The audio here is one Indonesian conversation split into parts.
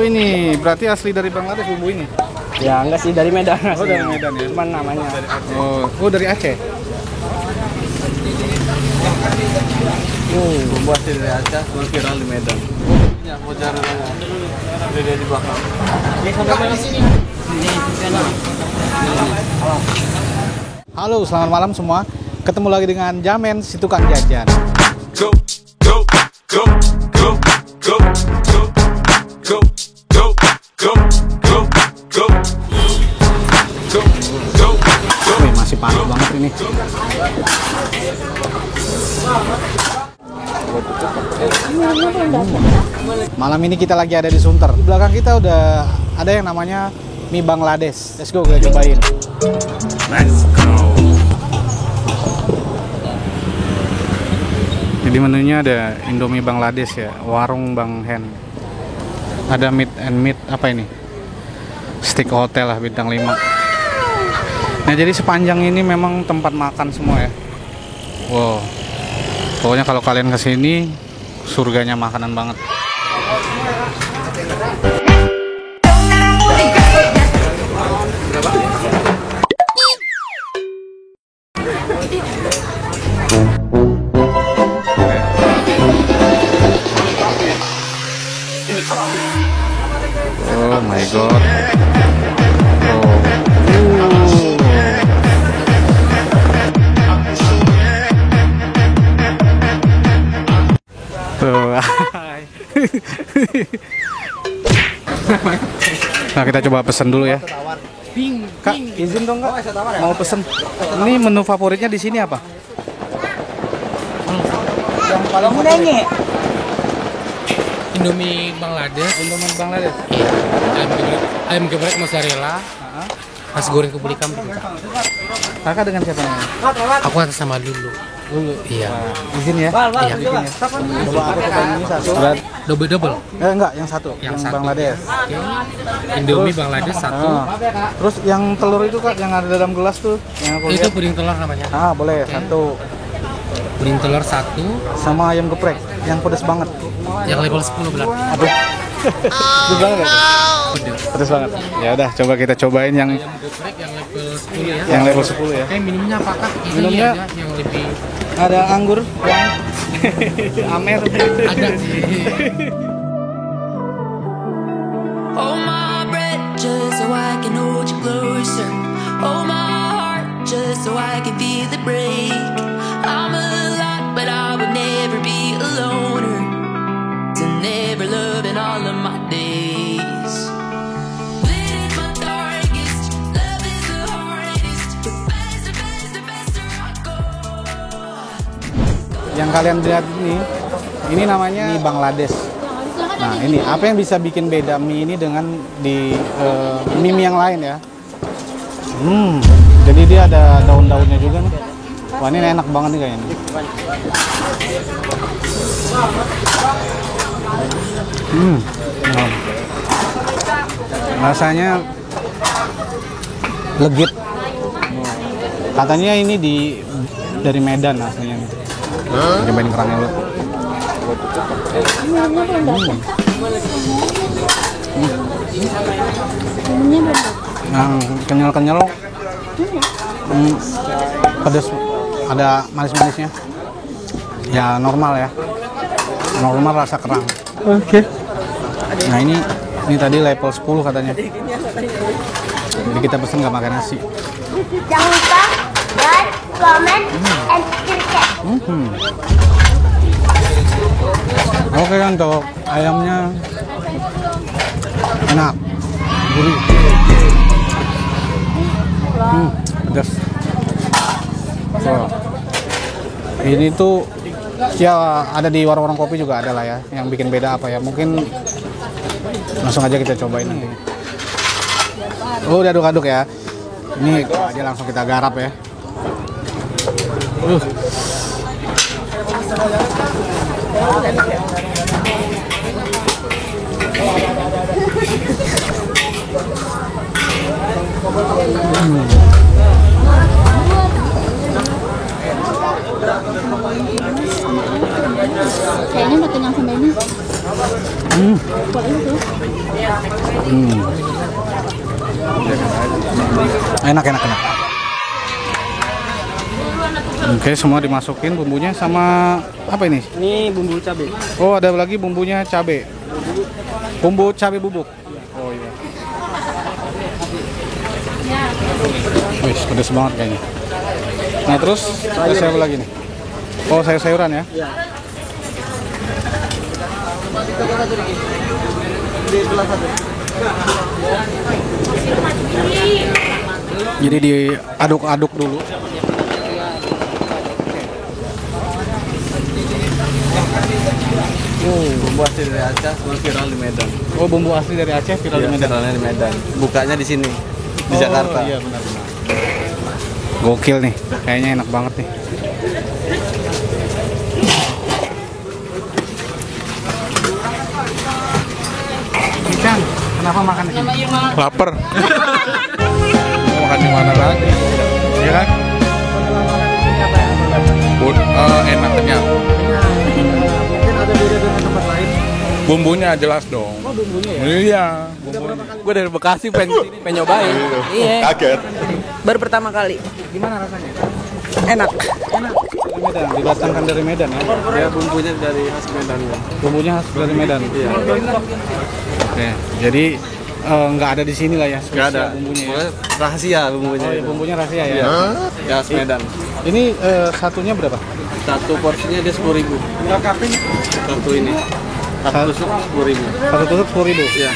ini berarti asli dari Bangladesh bumbu ini? Ya enggak sih, dari Medan. Oh dari Medan ya? Cuman namanya. Oh dari Aceh? Bumbu asli dari Aceh, viral di Medan. Ya, mau cari dia di belakang. Halo, selamat malam semua. Ketemu lagi dengan Jamen, si tukang jajan. Go, go, go, go, go, go, go, go, go, go, go, go, go. Wih, masih panas banget ini. Malam ini kita lagi ada di Sunter. Di belakang kita udah ada yang namanya mie Bangladesh. Let's go, kita cobain. Let's go. Jadi menunya ada Indomie Bangladesh ya, warung Bang Hen. Ada meat and meat, apa ini? Steak hotel lah, bintang 5. Nah jadi sepanjang ini memang tempat makan semua ya. Wow. Pokoknya kalau kalian kesini, surganya makanan banget. Oh my god. Nah kita coba pesen dulu ya. Kak, izin dong Kak. Mau pesen. Ini menu favoritnya di sini apa? Yang paling favorit. Indomie Bangladesh. Indomie Bangladesh. Ayam geprek mozzarella. Nasi goreng kebuli kambing. Kakak dengan siapa namanya? Aku atas sama dulu. Iya. Izin ya. Iya. Izin ya. Coba aku cobain ini satu. Double. Enggak, yang satu. Yang satu. Bangladesh. Indomie Bangladesh satu. Terus yang telur itu Kak, yang ada dalam gelas tuh, yang aku Itu lihat. puding telur namanya. Boleh satu. Puding telur satu. Sama ayam geprek, yang pedas banget. Yang level 10 belah. Aduh. Pedas banget ya? Pedas banget. Ya udah, coba kita cobain yang Ayam geprek yang level 10 ya. yang level 10 ya. Oke, minumnya apakah? Ini Minumnya aja yang lebih ada anggur yang Amer. ada. Hold my breath just so I can hold you closer. Hold my heart just so I can feel it break. I'm alive, but I would never be a loner. To never love in all of my days. Lit my darkest, love is the hardest. The faster I go. Yang kalian lihat ini namanya mie Bangladesh. Nah ini apa yang bisa bikin beda mie ini dengan di mie yang lain ya? Jadi dia ada daun-daunnya juga nih. Wah ini enak banget nih kayaknya. Rasanya legit. Katanya ini dari Medan aslinya. Cobain kerangnya lu. Yang kenyal-kenyal, pedas, ada manis-manisnya. Ya normal ya, normal rasa kerang. Oke. Nah ini tadi level 10 katanya. Jadi kita pesen nggak makan nasi. Jangan lupa like, comment, and subscribe. Oke untuk ayamnya enak, gurih, pedas. Ini tuh ya ada di warung-warung kopi juga ada lah ya. Yang bikin beda apa ya? Mungkin langsung aja kita cobain nanti. Oh udah aduk-aduk ya. Ini aja langsung kita garap ya. Kayaknya udah kenyang sama ini. Enak. Oke, semua dimasukin bumbunya sama apa ini? Ini bumbu cabai. Oh, ada lagi bumbunya cabai. Bumbu cabai bubuk. Oh iya. Wih, pedas banget kayaknya. Nah, terus ada sayur lagi nih. Oh, sayur-sayuran ya? Iya. Jadi diaduk-aduk dulu. Bumbu asli dari Aceh, semua viral di Medan. Oh, bumbu asli dari Aceh viral di Medan. Viralnya di Medan. Bukanya di sini, di Jakarta. Iya, benar. Gokil nih, kayaknya enak banget nih. Ican, kenapa makan di sini? Lapar. Mau makan di mana lagi? Iya kan? Enak kenyang. Mungkin ada beda dengan tempat lain. Bumbunya jelas dong. Oh, bumbunya ya? Iya. Gue dari Bekasi pengen nyobain. Iya, Kaget. baru pertama kali. Gimana rasanya? Enak. Dari Medan, didatangkan dari Medan ya? Ya bumbunya dari khas Medan. Ya. Bumbunya khas dari Medan. Iya. Oke, jadi nggak ada di sini lah ya? Gak ada. Bumbunya. Ya? Pokoknya rahasia bumbunya. Oh, iya, itu. bumbunya rahasia ya? Iya. Ya khas Medan. Ini satunya berapa? Satu porsinya dia 10.000. Satu ini. Satu tusuk 10.000. Satu tusuk 10.000. Iya.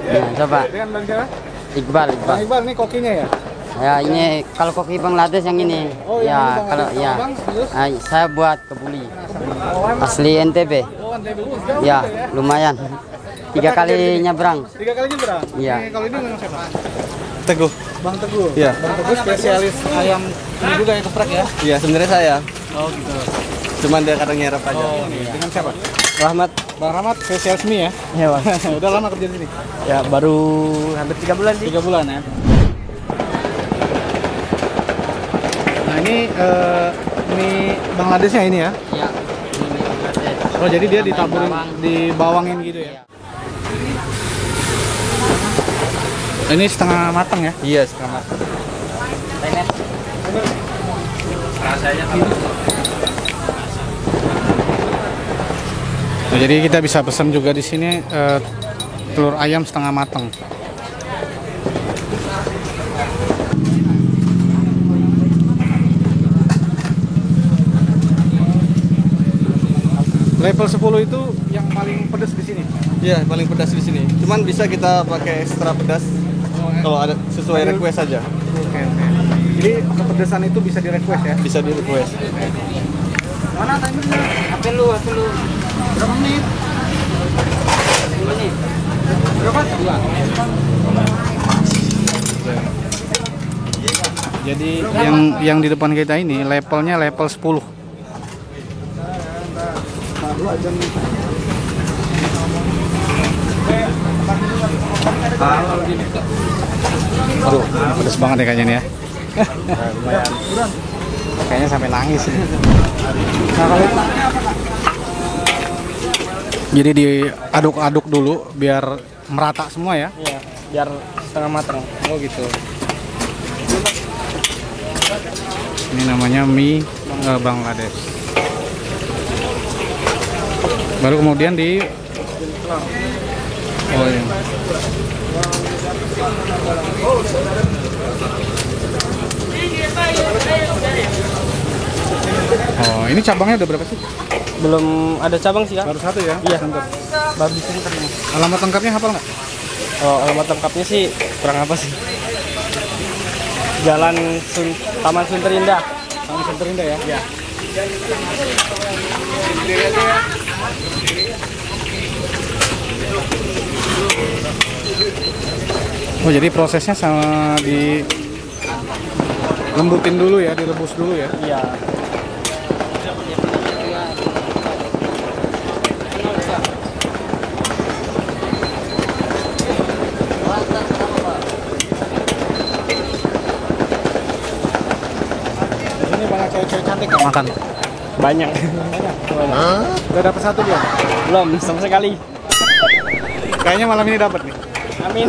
Nah, coba. Dengan Bang siapa? Iqbal. Bang Iqbal, ini kokinya ya? Ya, ini kalau koki Bangladesh yang ini. Oh, yang ya, ini kalau Bangladesh. ya. Bang, terus? Nah, saya buat kebuli. Asli NTB. Oh, NTB. Jauh Ya, ya? lumayan. 3 kali nyebrang. 3 kali nyebrang? Iya. Kalau ini memang siapa? Teguh. Bang Teguh? Iya. Bang Teguh spesialis ayam ini juga ya, geprek ya? Iya sebenarnya saya. Oh gitu. Cuman dia kadang nyerap aja. Oh, iya. Dengan siapa? Rahmat. Bang Rahmat spesialis mie ya? Iya, Bang. Udah lama kerja di sini? Ya, baru hampir 3 bulan sih. 3 bulan ya? Nah ini mie Bangladeshnya ini ya? Iya. Ini Bangladesh. Oh jadi dia Tambahin ditaburin, bawang. dibawangin gitu ya? Ini setengah matang ya? Iya setengah matang. Nah, jadi kita bisa pesan juga di sini telur ayam setengah matang. Level 10 itu yang paling pedas di sini. Iya paling pedas di sini. Cuman bisa kita pakai ekstra pedas kalau ada sesuai request saja. Oke. Jadi kepedasan itu bisa di request ya? Bisa di request. Mana timernya? Apel lu. Berapa menit? 10 menit. Berapa? 2. Jadi yang di depan kita ini levelnya level 10. Aduh, pedes banget ya kayaknya nih ya. Kayaknya sampai nangis. Jadi diaduk-aduk dulu biar merata semua ya. Iya, biar setengah matang. Oh gitu. Ini namanya mie Bangladesh. Baru kemudian di oh iya. Oh, ini cabangnya udah berapa sih? Belum ada cabang sih, Kak. Baru satu ya? Iya. Center. Baru di sini ternyata. Alamat lengkapnya hafal nggak? Oh, alamat lengkapnya sih kurang apa sih? Jalan Taman Sunter Indah. Taman Sunter Indah ya? Iya. Oh jadi prosesnya sama di lembutin dulu ya, direbus dulu ya? Iya. Di sini banyak cewek-cewek cantik nggak makan? Banyak. Udah dapat satu belum? Belum sama sekali. Kayaknya malam ini dapat nih. Amin.